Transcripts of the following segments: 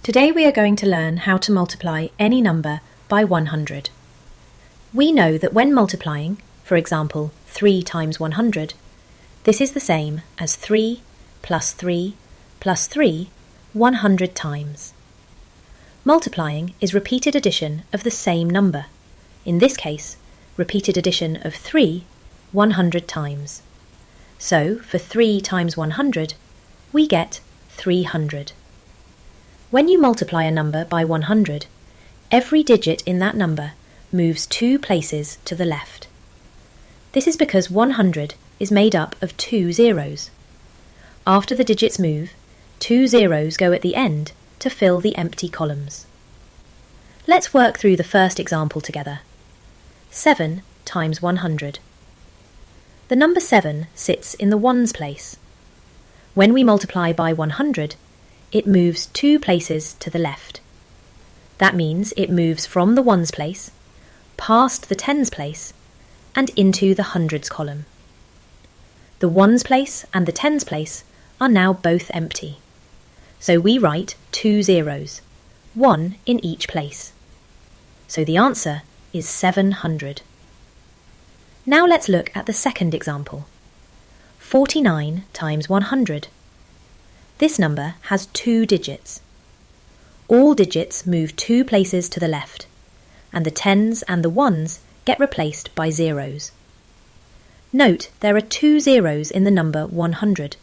Today we are going to learn how to multiply any number by 100. We know that when multiplying, for example 3 times 100, this is the same as 3 plus 3 plus 3 100 times. Multiplying is repeated addition of the same number, in this case repeated addition of 3 100 times. So for 3 times 100 we get 300. When you multiply a number by 100, every digit in that number moves 2 places to the left. This is because 100 is made up of 2 zeros. After the digits move, 2 zeros go at the end to fill the empty columns. Let's work through the first example together. 7 times 100. The number 7 sits in the ones place. When we multiply by 100, it moves 2 places to the left. That means it moves from the ones place, past the tens place, and into the hundreds column. The ones place and the tens place are now both empty. So we write 2 zeros, 1 in each place. So the answer is 700. Now let's look at the second example. 49 times 100. This number has 2 digits. All digits move 2 places to the left, and the tens and the ones get replaced by zeros. Note there are 2 zeros in the number 100,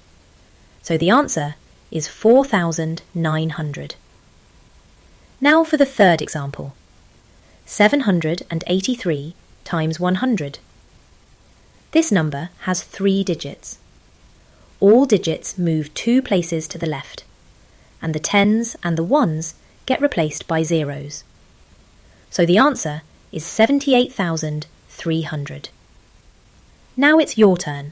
so the answer is 4,900. Now for the third example. 783 times 100. This number has 3 digits. All digits move 2 places to the left, and the tens and the ones get replaced by zeros. So the answer is 78,300. Now it's your turn.